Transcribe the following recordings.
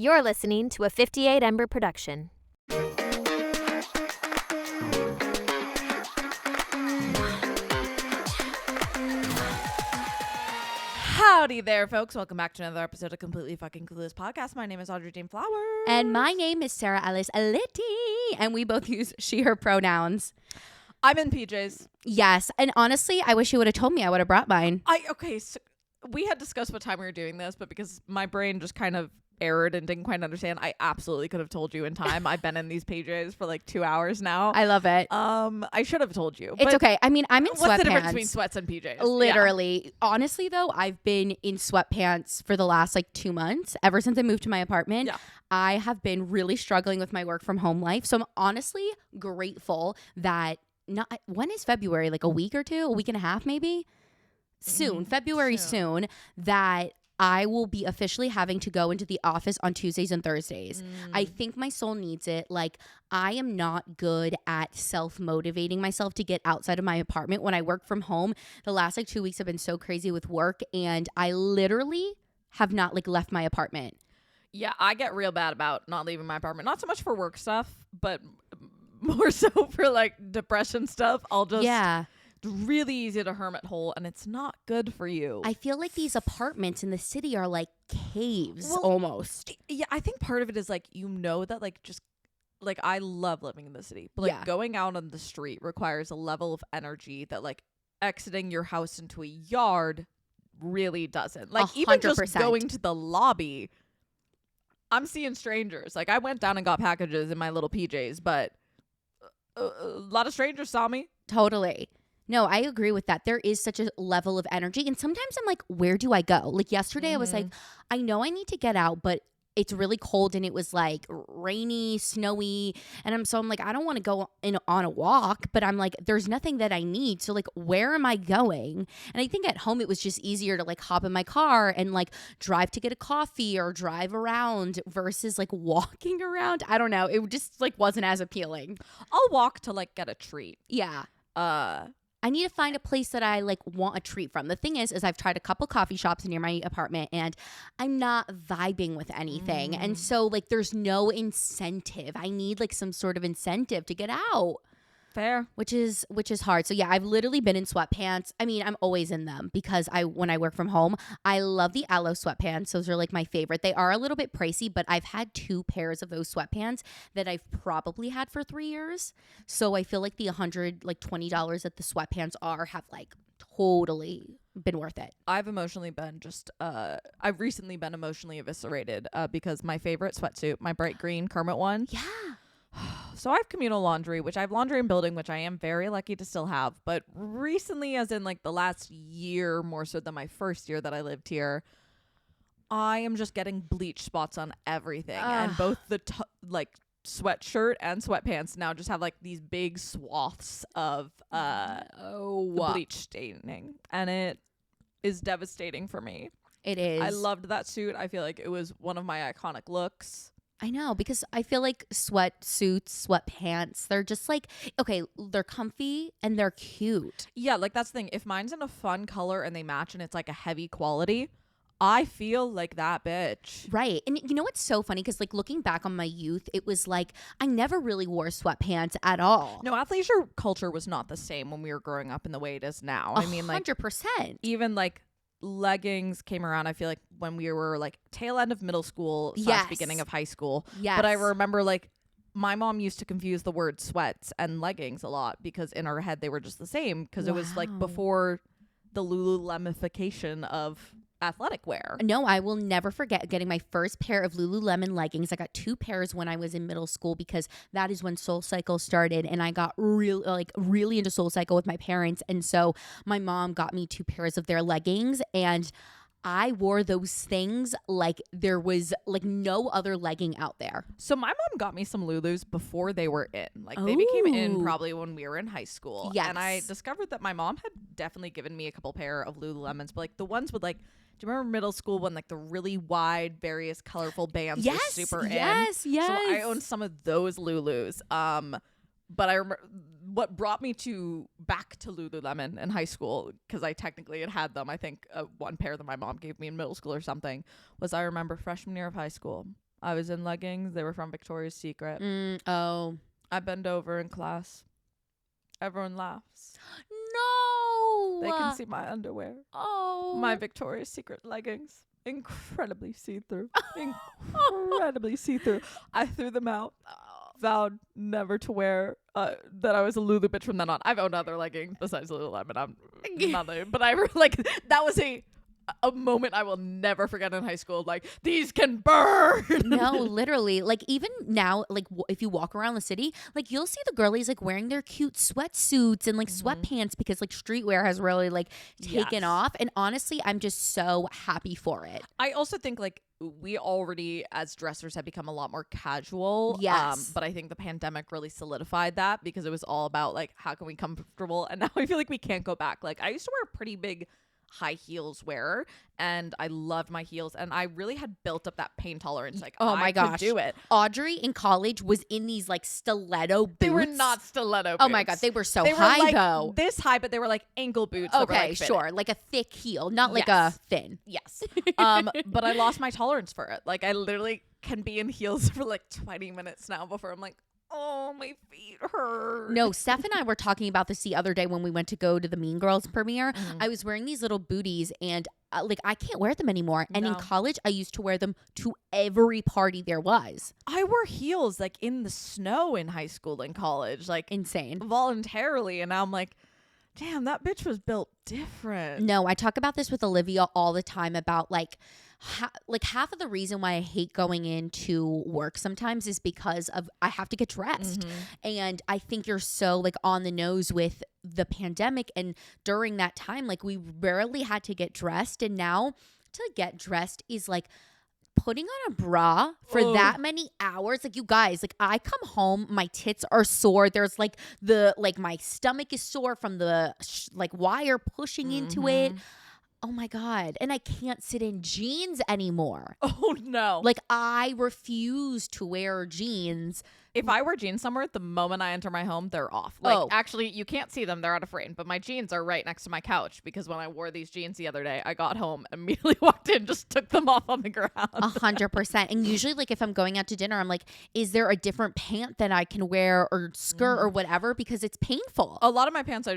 You're listening to a 58 Ember production. Howdy there, folks. Welcome back to another episode of Completely Fucking Clueless Podcast. My name is Audrey Flowers. And my name is Sarah Alice Alitti. And we both use she, her pronouns. I'm in PJs. Yes. And honestly, I wish you would have told me. I would have brought mine. So we had discussed what time we were doing this, but because my brain just kind of erred and didn't quite understand, I absolutely could have told you in time. I've been in these PJs for like 2 hours now. I love it. I should have told you. It's okay. I mean, I'm in sweatpants. What's the difference between sweats and PJs? Literally. Yeah. Honestly, though, I've been in sweatpants for the last 2 months. Ever since I moved to my apartment, I have been really struggling with my work from home life. So I'm honestly grateful that when is February? Like a week or two? A week and a half maybe? Soon. February soon. That I will be officially having to go into the office on Tuesdays and Thursdays. I think my soul needs it. I am not good at self-motivating myself to get outside of my apartment when I work from home. The last 2 weeks have been so crazy with work, and I literally have not left my apartment. Yeah, I get real bad about not leaving my apartment. Not so much for work stuff, but more so for depression stuff. I'll just really easy to hermit hole, and it's not good for you. I feel like these apartments in the city are like caves almost. Yeah, I think part of it is that I love living in the city, but going out on the street requires a level of energy that exiting your house into a yard really doesn't. Even just going to the lobby, I'm seeing strangers. I went down and got packages in my little PJs, but a lot of strangers saw me. Totally. No, I agree with that. There is such a level of energy. And sometimes I'm like, where do I go? Yesterday I was like, I know I need to get out, but it's really cold and it was rainy, snowy. And I'm like, I don't want to go on a walk, but I'm like, there's nothing that I need. So where am I going? And I think at home it was just easier to hop in my car and drive to get a coffee or drive around versus walking around. I don't know. It just wasn't as appealing. I'll walk to get a treat. Yeah. I need to find a place that I want a treat from. The thing is I've tried a couple coffee shops near my apartment and I'm not vibing with anything. And so there's no incentive. I need some sort of incentive to get out. Fair. Which is hard. So I've literally been in sweatpants. I mean, I'm always in them because when I work from home, I love the aloe sweatpants. Those are my favorite. They are a little bit pricey, but I've had 2 pairs of those sweatpants that I've probably had for 3 years. So I feel the $120 that the sweatpants have totally been worth it. I've recently been emotionally eviscerated because my favorite sweatsuit, my bright green Kermit one. Yeah. So I have communal laundry, which I have laundry and building, which I am very lucky to still have. But recently, as in the last year, more so than my first year that I lived here, I am just getting bleach spots on everything. And both the sweatshirt and sweatpants now just have these big swaths of bleach staining. And it is devastating for me. It is. I loved that suit. I feel like it was one of my iconic looks. I know, because I feel sweatsuits, sweatpants, they're just okay, they're comfy and they're cute. Yeah, that's the thing. If mine's in a fun color and they match and it's a heavy quality, I feel like that bitch. Right. And you know what's so funny? Because looking back on my youth, it was I never really wore sweatpants at all. No, athleisure culture was not the same when we were growing up in the way it is now. I mean, 100%. Even leggings came around, I feel when we were tail end of middle school / beginning of high school. Yes. But I remember my mom used to confuse the word sweats and leggings a lot because in her head they were just the same because it was before the Lululemonification of athletic wear. No, I will never forget getting my first pair of Lululemon leggings. I got 2 pairs when I was in middle school because that is when Soul Cycle started, and I got really into Soul Cycle with my parents. And so my mom got me 2 pairs of their leggings, and I wore those things there was no other legging out there. So my mom got me some Lulus before they were in. They became in probably when we were in high school. Yes. And I discovered that my mom had definitely given me a couple pair of Lululemons, but the ones with do you remember middle school when the really wide, various colorful bands were super in? Yes. So I owned some of those Lulus. But I remember what brought me back to Lululemon in high school, because I technically had them. I think one pair that my mom gave me in middle school or something was, I remember freshman year of high school, I was in leggings. They were from Victoria's Secret. Oh. I bend over in class. Everyone laughs. No. They can see my underwear. Oh. My Victoria's Secret leggings. Incredibly see-through. Incredibly see-through. I threw them out. Vowed never to wear that. I was a Lulu bitch from then on. I've owned other leggings besides Lululemon. I'm not but I like that was a moment I will never forget in high school. Like, these can burn. No, literally. Like, even now, like, if you walk around the city, like, you'll see the girlies, like, wearing their cute sweatsuits and, like, sweatpants because, like, streetwear has really, like, taken off. And honestly, I'm just so happy for it. I also think, like, we already, as dressers, have become a lot more casual. Yes. But I think the pandemic really solidified that because it was all about, like, how can we come comfortable? And now I feel like we can't go back. Like, I used to wear a pretty big high heels wearer, and I loved my heels, and I really had built up that pain tolerance. Like, oh my gosh, could do it. Audrey in college was in these like stiletto boots. They were not stiletto boots. Oh my god, they were so they high were like though. This high, but they were like ankle boots. Okay, that were, like, sure, like a thick heel, not like a thin. Yes. But I lost my tolerance for it. Like, I literally can be in heels for like 20 minutes now before I'm like, oh, my feet hurt. No, Steph and I were talking about this the other day when we went to go to the Mean Girls premiere. I was wearing these little booties and like I can't wear them anymore. And in college, I used to wear them to every party there was. I wore heels like in the snow in high school and college, like insane, voluntarily. And now I'm like, damn, that bitch was built different. No, I talk about this with Olivia all the time about like half of the reason why I hate going into work sometimes is because of I have to get dressed. And I think you're so like on the nose with the pandemic, and during that time like we rarely had to get dressed, and now to get dressed is like putting on a bra for that many hours. Like, you guys, like I come home, my tits are sore. There's like my stomach is sore from the like wire pushing into it. Oh my God. And I can't sit in jeans anymore. Oh no. Like, I refuse to wear jeans. If I wear jeans somewhere, the moment I enter my home, they're off. Like, actually, you can't see them. They're out of frame. But my jeans are right next to my couch because when I wore these jeans the other day, I got home, immediately walked in, just took them off on the ground. 100%. And usually, like, if I'm going out to dinner, I'm like, is there a different pant that I can wear or skirt or whatever? Because it's painful. A lot of my pants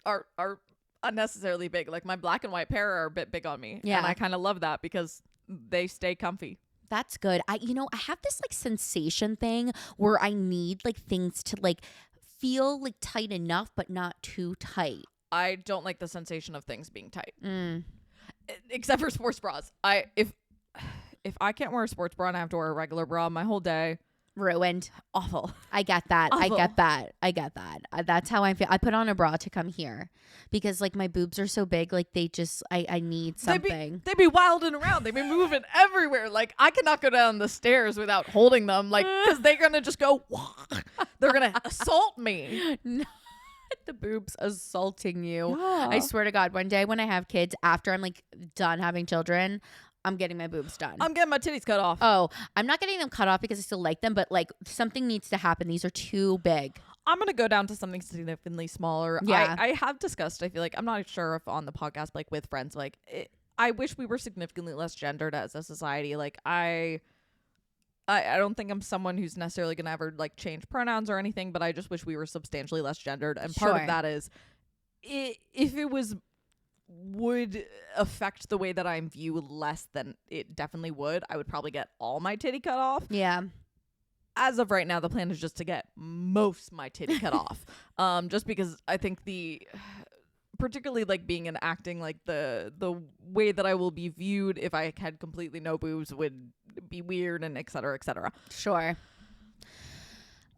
are unnecessarily big. Like, my black and white pair are a bit big on me. Yeah. And I kind of love that because they stay comfy. That's good. I have this like sensation thing where I need like things to like feel like tight enough, but not too tight. I don't like the sensation of things being tight. Except for sports bras. If I can't wear a sports bra and I have to wear a regular bra my whole day, ruined. Awful. I get that. Awful. I get that. That's how I feel. I put on a bra to come here because like my boobs are so big. Like they just, I need something. They be wilding around. They be moving everywhere. Like I cannot go down the stairs without holding them. Like, because they're going to just go, they're going to assault me. No. The boobs assaulting you. Yeah. I swear to God, one day when I have kids, after I'm like done having children, I'm getting my boobs done. I'm getting my titties cut off. Oh, I'm not getting them cut off because I still like them, but like something needs to happen. These are too big. I'm going to go down to something significantly smaller. Yeah. I have discussed, I feel like, I'm not sure if on the podcast, like with friends, like I wish we were significantly less gendered as a society. Like I don't think I'm someone who's necessarily going to ever like change pronouns or anything, but I just wish we were substantially less gendered. And part of that is if it would affect the way that I view less than it definitely would, I would probably get all my titty cut off. Yeah. As of right now, the plan is just to get most my titty cut off. Just because I think particularly like being in acting, like the way that I will be viewed if I had completely no boobs would be weird, and et cetera, et cetera. Sure.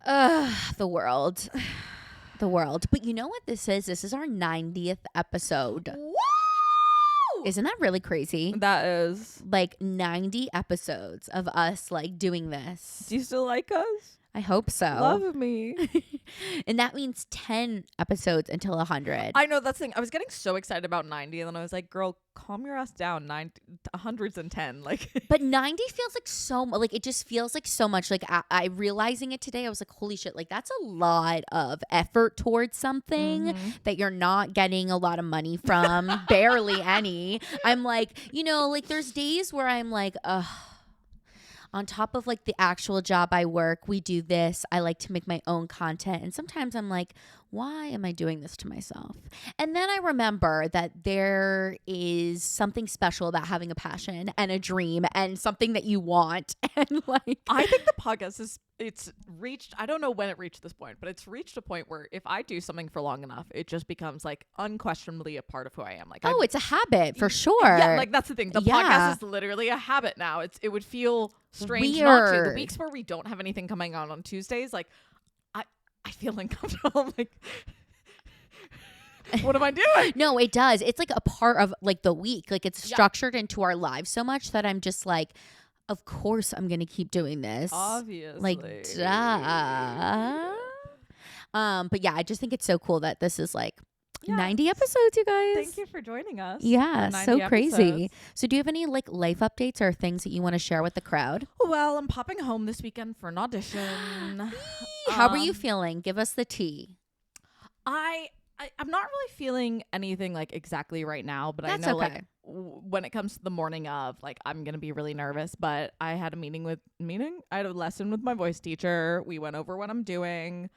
The world. The world. But you know what this is? This is our 90th episode. Woo! Isn't that really crazy? That is. Like 90 episodes of us like doing this. Do you still like us? I hope so. Love me. And that means 10 episodes until 100. I know, that's the thing. I was getting so excited about 90, and then I was like, girl, calm your ass down. 110. Like, but 90 feels like so much. Like, it just feels like so much. Like, I realizing it today, I was like, holy shit, like that's a lot of effort towards something that you're not getting a lot of money from. Barely any. I'm like, like there's days where I'm like, on top of like the actual job I work, we do this. I like to make my own content. And sometimes I'm like, why am I doing this to myself? And then I remember that there is something special about having a passion and a dream and something that you want. And like, I think the podcast it's reached, I don't know when it reached this point, but it's reached a point where if I do something for long enough, it just becomes like unquestionably a part of who I am. Like, it's a habit for sure. Yeah, like that's the thing. The podcast is literally a habit now. It would feel strange not to. The weeks where we don't have anything coming out on Tuesdays, like I feel uncomfortable. I'm like, what am I doing? No, it does. It's like a part of like the week. Like it's structured into our lives so much that I'm just like, of course I'm gonna keep doing this. Obviously. Like duh. But yeah, I just think it's so cool that this is like 90 episodes, you guys. Thank you for joining us. Yeah, so crazy. Episodes. So do you have any like life updates or things that you want to share with the crowd? Well, I'm popping home this weekend for an audition. How are you feeling? Give us the tea. I'm not really feeling anything like exactly right now, but That's I know okay. like when it comes to the morning of, like I'm gonna be really nervous. But I had I had a lesson with my voice teacher. We went over what I'm doing.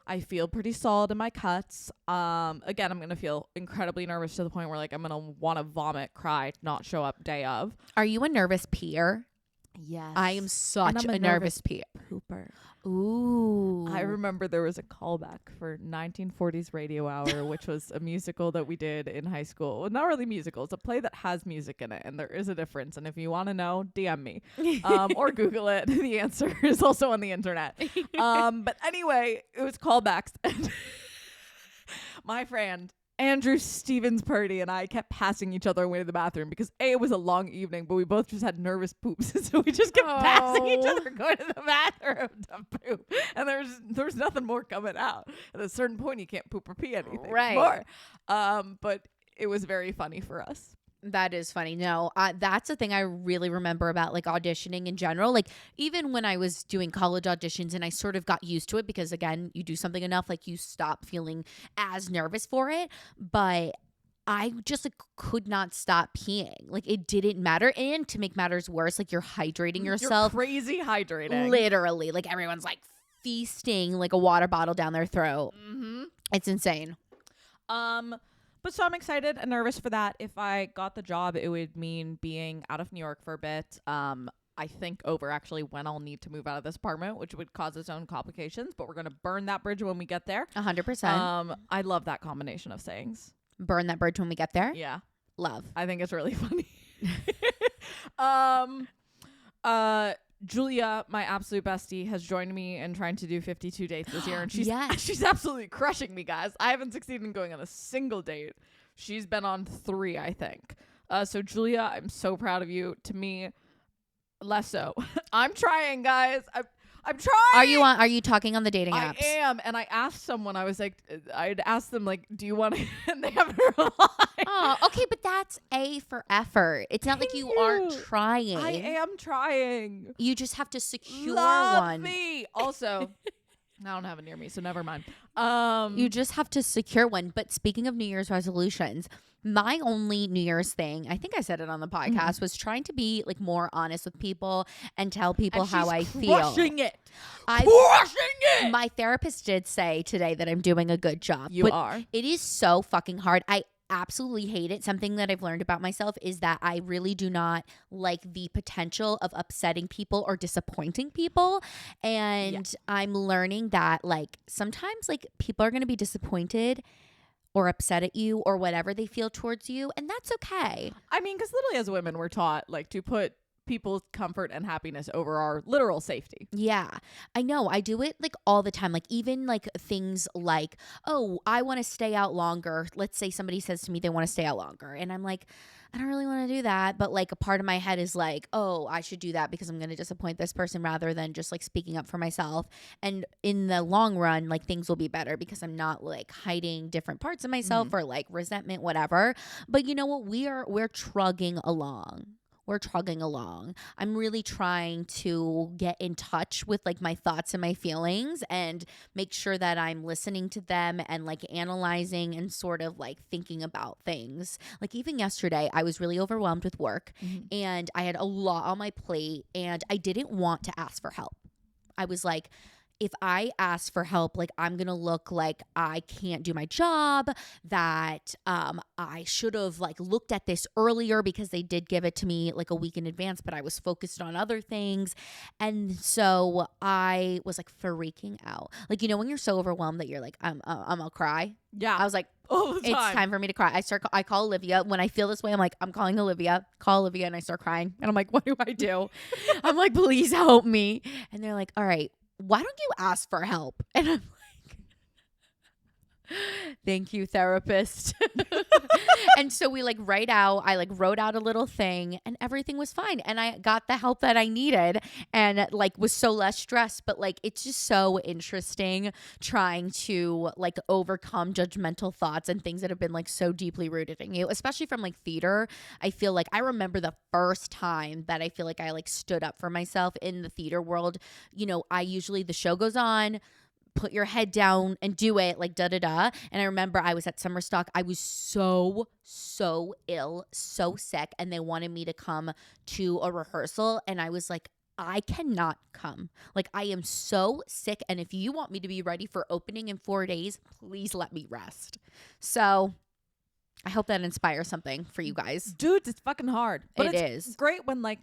I feel pretty solid in my cuts. Again, I'm gonna feel incredibly nervous to the point where like I'm gonna want to vomit, cry, not show up day of. Are you a nervous peer? Yes, I am such a nervous peer. Pooper. Ooh. I remember there was a callback for 1940s Radio Hour, which was a musical that we did in high school. Well, not really musical. It's a play that has music in it, and there is a difference. And if you want to know, DM me or Google it. The answer is also on the internet. But anyway, it was callbacks. And my friend Andrew Stevens Purdy and I kept passing each other away to the bathroom because it was a long evening, but we both just had nervous poops. So we just kept passing each other going to the bathroom to poop. And there's nothing more coming out. At a certain point, you can't poop or pee anything more. But it was very funny for us. That is funny. No, that's the thing I really remember about like auditioning in general. Like even when I was doing college auditions and I sort of got used to it because again, you do something enough, like you stop feeling as nervous for it. But I just like could not stop peeing. Like it didn't matter. And to make matters worse, like you're hydrating yourself. You're crazy hydrating. Literally. Like everyone's like feasting like a water bottle down their throat. Mm-hmm. It's insane. But so I'm excited and nervous for that. If I got the job, it would mean being out of New York for a bit. I think over actually when I'll need to move out of this apartment, which would cause its own complications. But we're going to burn that bridge when we get there. 100%. I love that combination of sayings. Burn that bridge when we get there. Yeah. Love. I think it's really funny. Julia, my absolute bestie, has joined me in trying to do 52 dates this year. And she's absolutely crushing me, guys. I haven't succeeded in going on a single date. She's been on 3, I think. So Julia, I'm so proud of you. To me, less so. I'm trying, guys. I'm trying. Are you talking on the dating apps? I am. And I asked someone, I'd asked them like, do you want to, and they haven't replied. Oh, okay. But that's A for effort. It's not like you aren't trying. I am trying. You just have to secure Love one. me. Also, I don't have it near me, so never mind. You just have to secure one. But speaking of New Year's resolutions, my only New Year's thing, I think I said it on the podcast, was trying to be like more honest with people and tell people how I feel. Crushing it. My therapist did say today that I'm doing a good job. You are. It is so fucking hard. I absolutely hate it. Something that I've learned about myself is that I really do not like the potential of upsetting people or disappointing people. And I'm learning that like sometimes like people are going to be disappointed or upset at you or whatever they feel towards you. And that's okay. I mean, because literally as women, we're taught like to put people's comfort and happiness over our literal safety. Yeah, I know. I do it like all the time. Like even like things like, oh, I want to stay out longer. Let's say somebody says to me they want to stay out longer. And I'm like, I don't really want to do that. But like a part of my head is like, oh, I should do that because I'm going to disappoint this person rather than just like speaking up for myself. And in the long run, like things will be better because I'm not like hiding different parts of myself or like resentment, whatever. But you know what? We're trugging along. we're trugging along. I'm really trying to get in touch with like my thoughts and my feelings and make sure that I'm listening to them and like analyzing and sort of like thinking about things. Like even yesterday, I was really overwhelmed with work and I had a lot on my plate and I didn't want to ask for help. I was like, if I ask for help, like I'm going to look like I can't do my job, that I should have like looked at this earlier because they did give it to me like a week in advance, but I was focused on other things. And so I was like freaking out. Like, you know, when you're so overwhelmed that you're like, I'm going to cry. Yeah. I was like, all the it's time. time for me to cry. I call Olivia. When I feel this way, I'm like, I'm calling Olivia. Call Olivia, and I start crying. And I'm like, what do I do? I'm like, please help me. And they're like, all right, why don't you ask for help? And I'm like, thank you, therapist. And so we like I wrote out a little thing and everything was fine. And I got the help that I needed and like was so less stressed. But like, it's just so interesting trying to like overcome judgmental thoughts and things that have been like so deeply rooted in you, especially from like theater. I feel like I remember the first time that I feel like I like stood up for myself in the theater world. You know, the show goes on, put your head down and do it, like da da da. And I remember I was at summer stock. I was so ill, so sick, and they wanted me to come to a rehearsal. And I was like, I cannot come. Like, I am so sick. And if you want me to be ready for opening in 4 days, please let me rest. So I hope that inspires something for you guys. Dudes, it's fucking hard. But It it's is. great when like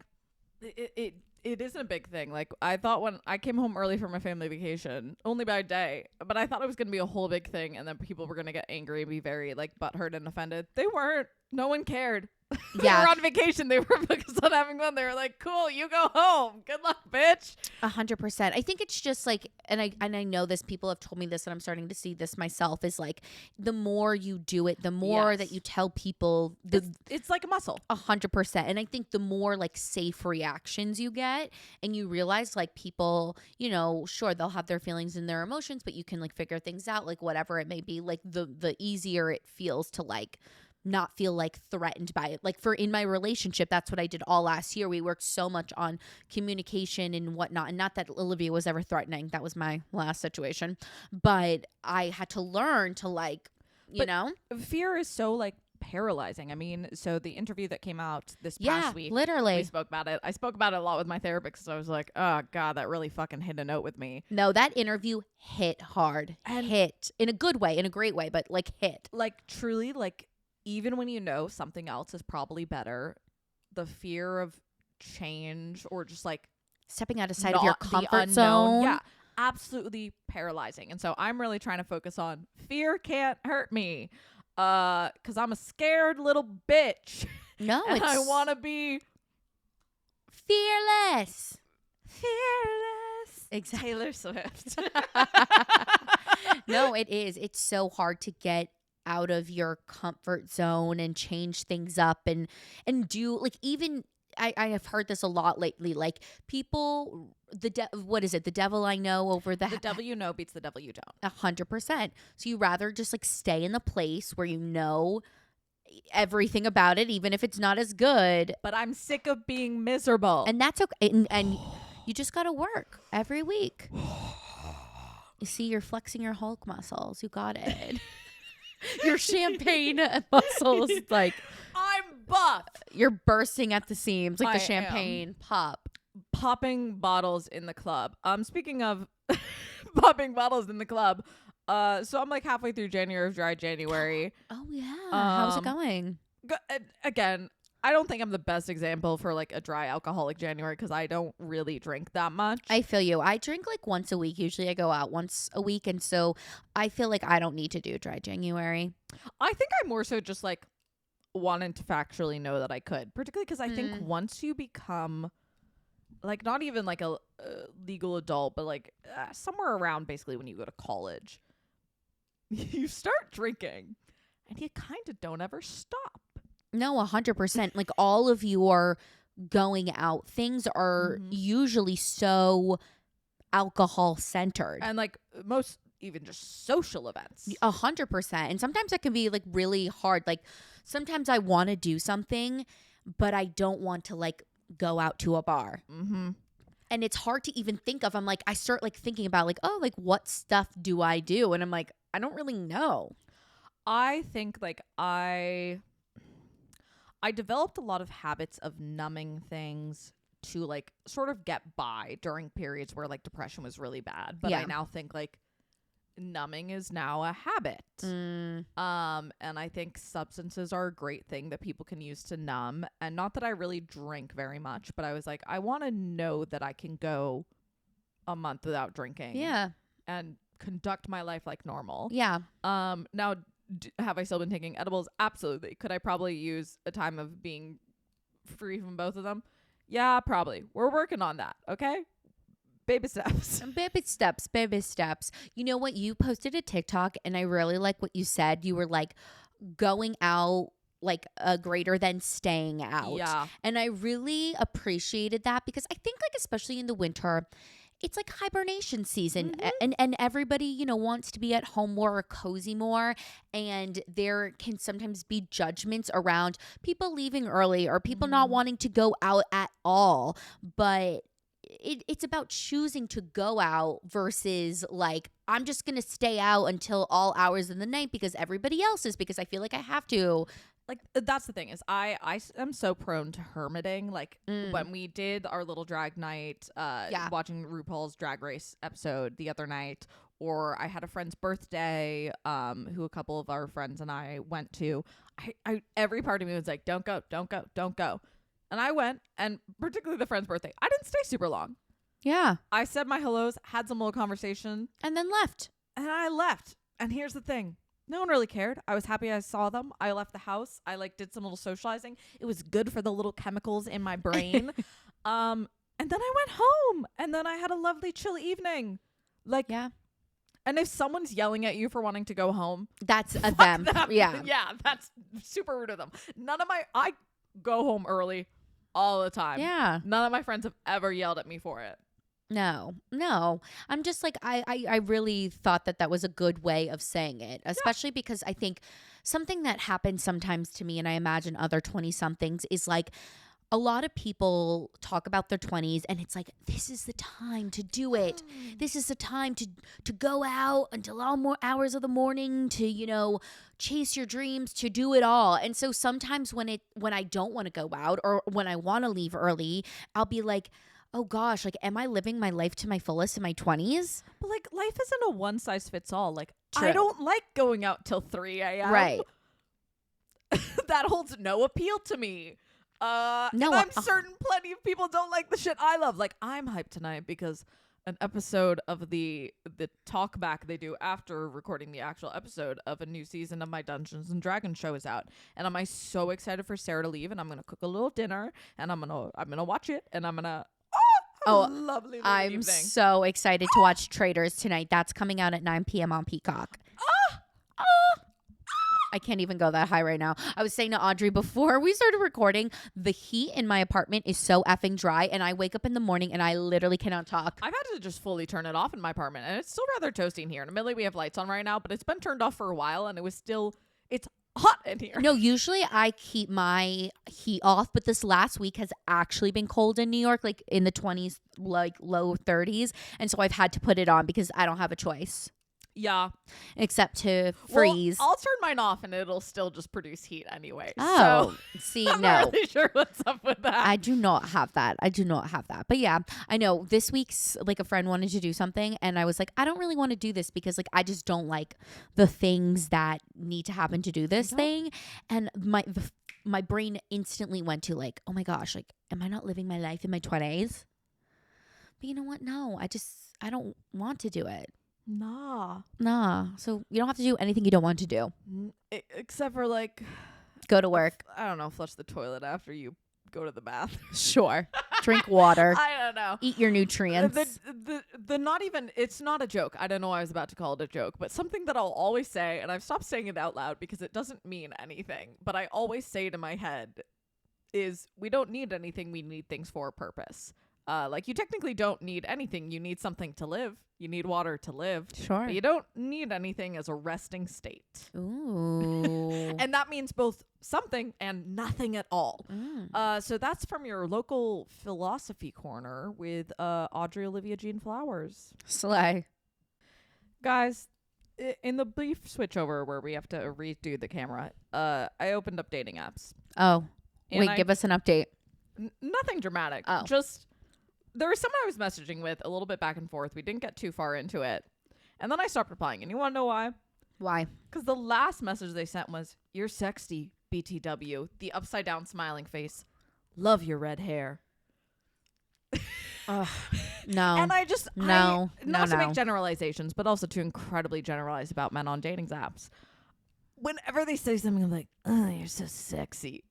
it isn't a big thing. Like I thought when I came home early from my family vacation, only by a day, but I thought it was going to be a whole big thing and then people were going to get angry and be very like butthurt and offended. They weren't. No one cared. They Yeah. were on vacation. They were focused on having fun. They were like, cool, you go home. Good luck, bitch. 100%. I think it's just like, and I know this, people have told me this and I'm starting to see this myself, is like the more you do it, the more Yes. that you tell people It's like a muscle. 100%. And I think the more like safe reactions you get and you realize like people, you know, sure, they'll have their feelings and their emotions, but you can like figure things out, like whatever it may be, like the easier it feels to like not feel like threatened by it. Like in my relationship, that's what I did all last year. We worked so much on communication and whatnot. And not that Olivia was ever threatening. That was my last situation. But I had to learn to like, you know? Fear is so like paralyzing. I mean, so the interview that came out this past week, literally. we spoke about it. I spoke about it a lot with my therapist because I was like, oh God, that really fucking hit a note with me. No, that interview hit hard. And hit in a good way, in a great way, but like hit. Like truly, like even when you know something else is probably better, the fear of change or just like Stepping outside of your the comfort unknown, zone. yeah, absolutely paralyzing. And so I'm really trying to focus on fear can't hurt me, because I'm a scared little bitch. No, and it's I want to be fearless. fearless. Exactly. Taylor Swift. No, it is. It's so hard to get out of your comfort zone and change things up and do like even I have heard this a lot lately. Like people, what is it? The devil I know over the devil you know beats the devil you don't. 100%. So you rather just like stay in the place where you know everything about it, even if it's not as good. But I'm sick of being miserable. And that's okay. And you just got to work every week. You see, you're flexing your Hulk muscles. You got it. Your champagne muscles, like I'm buff. you're bursting at the seams, like the I champagne pop. Popping bottles in the club. Speaking of popping bottles in the club, so I'm like halfway through January of dry January. Oh yeah, how's it going? Again, I don't think I'm the best example for like a dry alcoholic January because I don't really drink that much. I feel you. I drink like once a week. Usually I go out once a week, and so I feel like I don't need to do dry January. I think I more so just like wanted to factually know that I could, particularly because I think once you become like not even like a legal adult, but like somewhere around basically when you go to college, you start drinking and you kind of don't ever stop. No, 100%. Like all of your going out things are usually so alcohol centered. And like most even just social events. 100%. And sometimes that can be like really hard. Like sometimes I want to do something, but I don't want to like go out to a bar. Mm-hmm. And it's hard to even think of. I'm like, I start like thinking about like, oh, like what stuff do I do? And I'm like, I don't really know. I think like I developed a lot of habits of numbing things to like sort of get by during periods where like depression was really bad. But Yeah. I now think like numbing is now a habit. And I think substances are a great thing that people can use to numb. And not that I really drink very much, but I was like, I want to know that I can go a month without drinking. Yeah. And conduct my life like normal. Yeah. Now, have I still been taking edibles? Absolutely. Could I probably use a time of being free from both of them? Yeah, probably. We're working on that. Okay. Baby steps. Baby steps, baby steps. You know what? You posted a TikTok and I really like what you said. You were like going out like greater than staying out. Yeah. And I really appreciated that because I think like especially in the winter, it's like hibernation season and everybody, you know, wants to be at home more or cozy more. And there can sometimes be judgments around people leaving early or people not wanting to go out at all. But it's about choosing to go out versus like, I'm just going to stay out until all hours of the night because everybody else is, because I feel like I have to. Like that's the thing is I am so prone to hermiting. Like when we did our little drag night, watching RuPaul's Drag Race episode the other night, or I had a friend's birthday, who a couple of our friends and I went to. I every part of me was like, don't go, don't go, don't go. And I went, and particularly the friend's birthday, I didn't stay super long. Yeah. I said my hellos, had some little conversation, And then left. and I left. And here's the thing. No one really cared. I was happy I saw them. I left the house. I like did some little socializing. It was good for the little chemicals in my brain. And then I went home, and then I had a lovely chill evening. Like, Yeah. and if someone's yelling at you for wanting to go home, That's a fuck them. them. Yeah. Yeah, that's super rude of them. I go home early all the time. Yeah. None of my friends have ever yelled at me for it. No. I'm just like, I really thought that was a good way of saying it, especially because I think something that happens sometimes to me, and I imagine other 20 somethings, is like a lot of people talk about their 20s and it's like, this is the time to do it. This is the time to go out until all more hours of the morning, to, you know, chase your dreams, to do it all. And so sometimes when I don't want to go out or when I want to leave early, I'll be like, oh gosh, like, am I living my life to my fullest in my 20s? But like, life isn't a one size fits all. Like, True. I don't like going out till 3 a.m. Right. That holds no appeal to me. No, and I'm certain plenty of people don't like the shit I love. Like, I'm hyped tonight because an episode of the talk back they do after recording the actual episode of a new season of my Dungeons and Dragons show is out, and I'm so excited for Sarah to leave, and I'm gonna cook a little dinner, and I'm gonna watch it, and I'm gonna have a lovely little I'm evening. so excited to watch Traitors tonight. That's coming out at 9 p.m. on Peacock. I can't even go that high right now. I was saying to Audrey before we started recording, the heat in my apartment is so effing dry, and I wake up in the morning and I literally cannot talk. I've had to just fully turn it off in my apartment, and it's still rather toasty in here. And admittedly, we have lights on right now, but it's been turned off for a while, and it's hot in here. No, usually I keep my heat off, but this last week has actually been cold in New York, like in the 20s, like low 30s. And so I've had to put it on because I don't have a choice Yeah. except to freeze. Well, I'll turn mine off, and it'll still just produce heat anyway. Oh, So see, I'm no. not really sure what's up with that. I do not have that. But yeah, I know this week's like a friend wanted to do something and I was like, I don't really want to do this because like I just don't like the things that need to happen to do this thing. And my brain instantly went to like, oh my gosh, like, am I not living my life in my 20s? But you know what? No, I don't want to do it. Nah. So you don't have to do anything you don't want to do. Except for like, Go to work. I don't know, flush the toilet after you go to the bath. Sure. Drink water. I don't know. Eat your nutrients. The not even, it's not a joke. I don't know why I was about to call it a joke, but something that I'll always say, and I've stopped saying it out loud because it doesn't mean anything, but I always say to my head is, we don't need anything, we need things for a purpose. Like, you technically don't need anything. You need something to live. You need water to live. Sure. But you don't need anything as a resting state. Ooh. And that means both something and nothing at all. So that's from your local philosophy corner with Audrey Olivia Jean Flowers. Slay. Guys, in the brief switchover where we have to redo the camera, I opened up dating apps. Oh. And Wait, give us an update. Nothing dramatic. Oh. Just, there was someone I was messaging with a little bit back and forth. We didn't get too far into it. And then I stopped replying. And you want to know why? Why? Because the last message they sent was, "You're sexy, BTW." The upside down smiling face. "Love your red hair." Ugh, no. And I just, No. not to No. make generalizations, but also to incredibly generalize about men on dating apps. Whenever they say something, I'm like, "Oh, you're so sexy."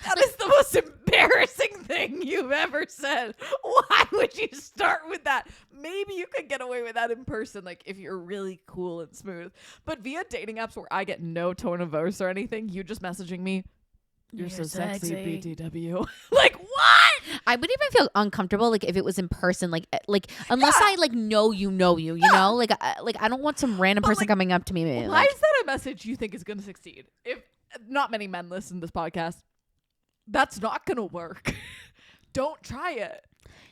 That is the most embarrassing thing you've ever said. Why would you start with that? Maybe you could get away with that in person, like if you're really cool and smooth. But via dating apps where I get no tone of voice or anything, you just messaging me, "You're so sexy, BTW." Like, what? I would even feel uncomfortable like if it was in person, like unless I like know you know, you know, like I don't want some random person coming up to me. Why Like, is that a message you think is going to succeed? If not many men listen to this podcast, that's not going to work. Don't try it.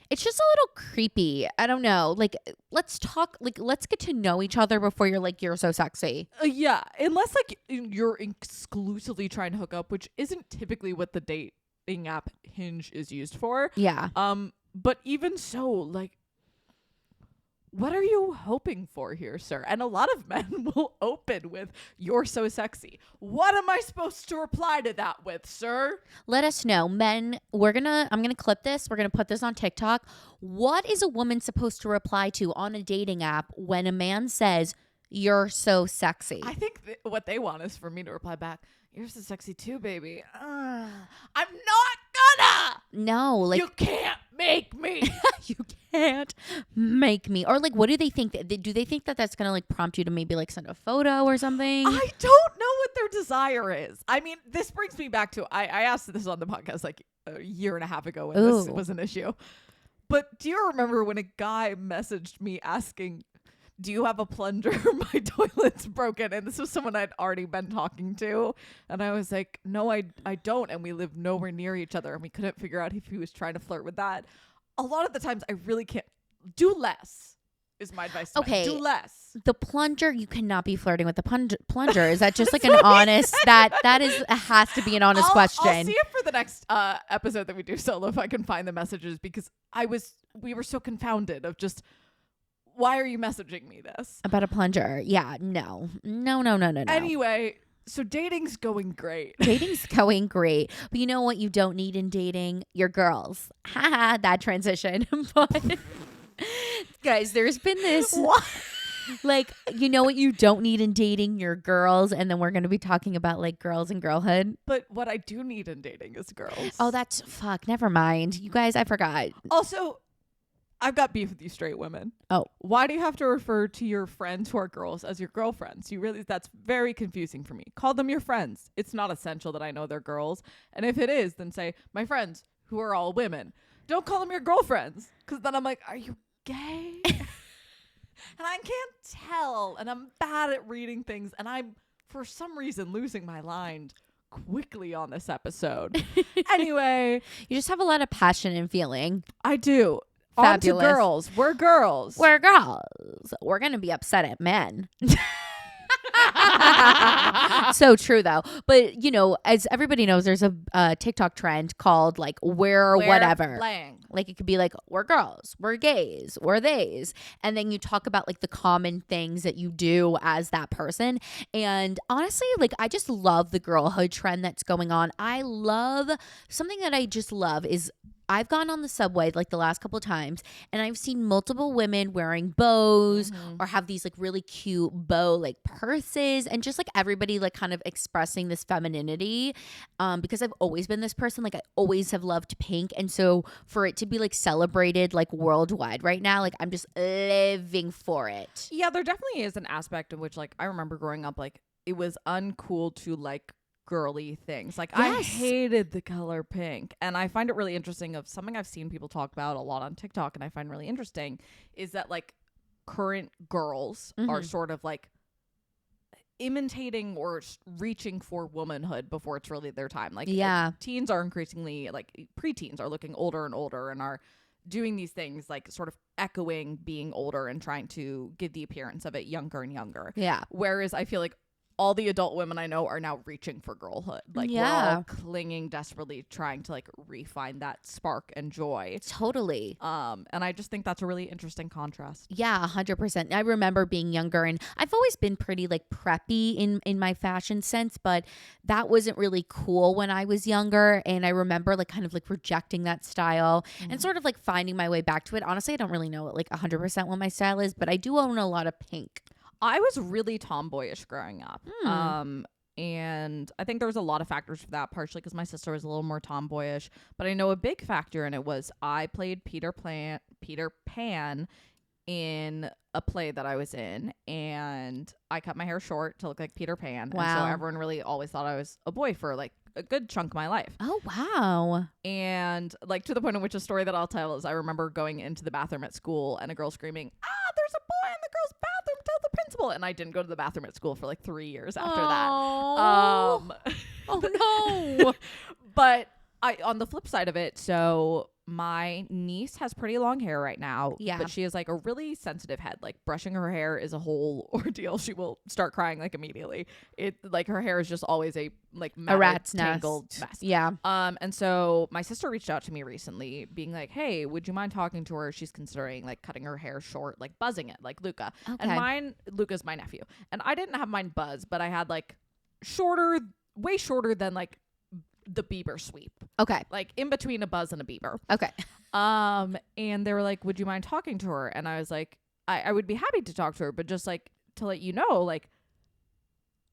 it's just a little creepy. I don't know. Like, let's talk. Like, let's get to know each other before you're like, "You're so sexy." Yeah, unless like you're exclusively trying to hook up, which isn't typically what the dating app Hinge is used for. Yeah. But even so, like, what are you hoping for here, sir? And a lot of men will open with, "You're so sexy." What am I supposed to reply to that with, sir? Let us know, men. I'm gonna clip this. We're gonna put this on TikTok. What is a woman supposed to reply to on a dating app when a man says, "You're so sexy"? I think what they want is for me to reply back, "You're so sexy too, baby." I'm not gonna. No, like You can't make me. you can't make me. Or like, what do they think? Do they think that that's gonna like prompt you to maybe like send a photo or something? I don't know what their desire is. I mean, this brings me back to, I asked this on the podcast like a year and a half ago when this Ooh. was an issue. But do you remember when a guy messaged me asking, "Do you have a plunger? My toilet's broken." And this was someone I'd already been talking to. And I was like, "No, I don't." And we lived nowhere near each other. And we couldn't figure out if he was trying to flirt with that. A lot of the times I really can't. Do less is my advice to men. Okay. Do less. The plunger, you cannot be flirting with the plunger. Is that just like an honest, that has to be an honest question. I'll see it for the next episode that we do solo if I can find the messages, because we were so confounded of just, why are you messaging me this? About a plunger. Yeah, no. Anyway, so dating's going great. Dating's going great. But you know what you don't need in dating? Your girls. Haha, that transition. But guys, there's been this What? like, you know what you don't need in dating? Your girls. And then we're going to be talking about like girls and girlhood. But what I do need in dating is girls. Oh, that's fuck. Never mind. You guys, I forgot. Also, I've got beef with you straight women. Oh. Why do you have to refer to your friends who are girls as your girlfriends? That's very confusing for me. Call them your friends. It's not essential that I know they're girls. And if it is, then say, "My friends who are all women." Don't call them your girlfriends. Because then I'm like, are you gay? And I can't tell. And I'm bad at reading things. And I'm, for some reason, losing my mind quickly on this episode. Anyway. You just have a lot of passion and feeling. I do. Fabulous. On to girls. We're girls. We're girls. We're going to be upset at men. So true though. But you know, as everybody knows, there's a TikTok trend called like we're whatever. Blang. Like it could be like we're girls, we're gays, we're theys. And then you talk about like the common things that you do as that person. And honestly, like I just love the girlhood trend that's going on. I love something that I just love is I've gone on the subway like the last couple of times and I've seen multiple women wearing bows or have these like really cute bow like purses and just like everybody like kind of expressing this femininity because I've always been this person. Like I always have loved pink. And so for it to be like celebrated like worldwide right now, like I'm just living for it. Yeah, there definitely is an aspect in which like I remember growing up, like it was uncool to like girly things. Like I Yes. hated the color pink. And I find it really interesting of something I've seen people talk about a lot on TikTok and I find really interesting is that like current girls are sort of like imitating or reaching for womanhood before it's really their time. Like teens are increasingly like preteens are looking older and older and are doing these things like sort of echoing being older and trying to give the appearance of it younger and younger. Yeah. Whereas I feel like all the adult women I know are now reaching for girlhood. Like we're all clinging desperately, trying to like refine that spark and joy. Totally. And I just think that's a really interesting contrast. Yeah, 100%. I remember being younger and I've always been pretty like preppy in my fashion sense, but that wasn't really cool when I was younger. And I remember like kind of like rejecting that style and sort of like finding my way back to it. Honestly, I don't really know like 100% what my style is, but I do own a lot of pink. I was really tomboyish growing up. And I think there was a lot of factors for that, partially because my sister was a little more tomboyish. But I know a big factor in it was I played Peter Pan in a play that I was in, and I cut my hair short to look like Peter Pan. Wow. And so everyone really always thought I was a boy for like a good chunk of my life. Oh, wow. And like to the point in which a story that I'll tell is I remember going into the bathroom at school and a girl screaming, there's a boy in the girls' bathroom, tell the principal. And I didn't go to the bathroom at school for like 3 years after that. Oh no. But on the flip side of it, so my niece has pretty long hair right now. Yeah. But she has like a really sensitive head. Like brushing her hair is a whole ordeal. She will start crying like immediately. It like her hair is just always a matted, rat's tangled nest. mess. Yeah. And so my sister reached out to me recently being like, hey, would you mind talking to her? She's considering like cutting her hair short, like buzzing it like Luca. Okay. And Luca's my nephew. And I didn't have mine buzz, but I had like way shorter than like the Bieber sweep. Okay. Like in between a buzz and a Bieber. Okay. And they were like, would you mind talking to her? And I was like, I would be happy to talk to her, but just like to let you know, like,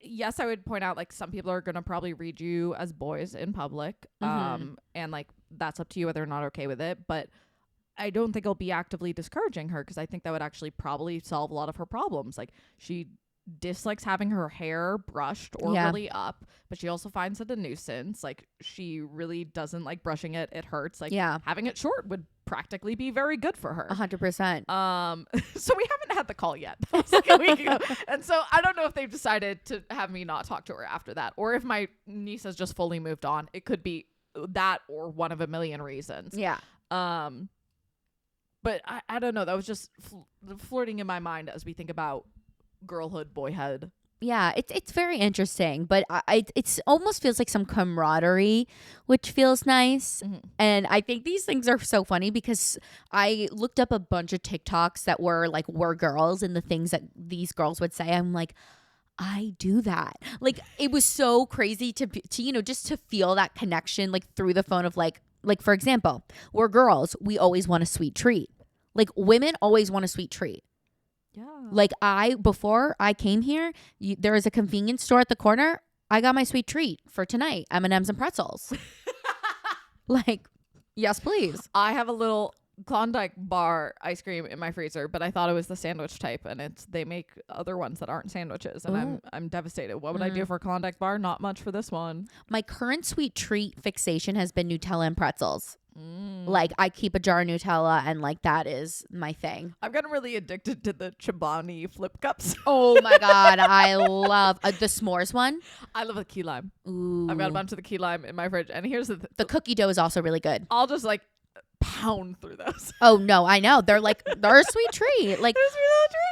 yes, I would point out like some people are going to probably read you as boys in public. And like, that's up to you whether or not okay with it. But I don't think I'll be actively discouraging her because I think that would actually probably solve a lot of her problems. Like she dislikes having her hair brushed or really up, but she also finds it a nuisance. Like she really doesn't like brushing it. It hurts. Like having it short would practically be very good for her. 100%. So we haven't had the call yet. That was like a week ago. And so I don't know if they've decided to have me not talk to her after that, or if my niece has just fully moved on. It could be that or one of a million reasons. Yeah. But I don't know. That was just flirting in my mind as we think about girlhood, boyhood. Yeah, it's very interesting, but it's almost feels like some camaraderie, which feels nice. And I think these things are so funny because I looked up a bunch of TikToks that were like we're girls and the things that these girls would say. I'm like, I do that. Like it was so crazy to just to feel that connection like through the phone of like for example, we're girls, we always want a sweet treat. Like women always want a sweet treat. Yeah. Like before I came here, there is a convenience store at the corner. I got my sweet treat for tonight, M&Ms and pretzels. Like, yes, please. I have a little Klondike bar ice cream in my freezer, but I thought it was the sandwich type, and they make other ones that aren't sandwiches, and I'm devastated. What would I do for a Klondike bar? Not much for this one. My current sweet treat fixation has been Nutella and pretzels. Like I keep a jar of Nutella and like that is my thing. I've gotten really addicted to the Chobani flip cups. Oh my God. I love the s'mores one. I love the key lime. Ooh. I've got a bunch of the key lime in my fridge. And here's the cookie dough is also really good. I'll just like pound through those. Oh no, I know. They're a sweet treat. Like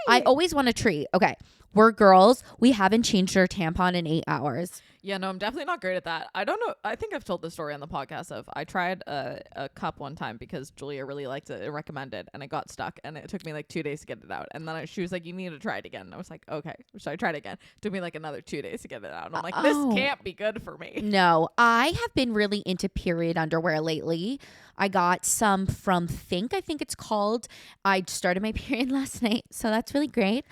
I always want a treat. Okay. We're girls. We haven't changed our tampon in 8 hours. Yeah, no, I'm definitely not great at that. I don't know. I think I've told the story on the podcast of I tried a cup one time because Julia really liked it and recommended, and it got stuck, and it took me like 2 days to get it out. And then she was like, "You need to try it again." And I was like, "Okay." So I tried it again. It took me like another 2 days to get it out. And I'm like, "This can't be good for me." No, I have been really into period underwear lately. I got some from Think, I think it's called. I started my period last night, so that's really great.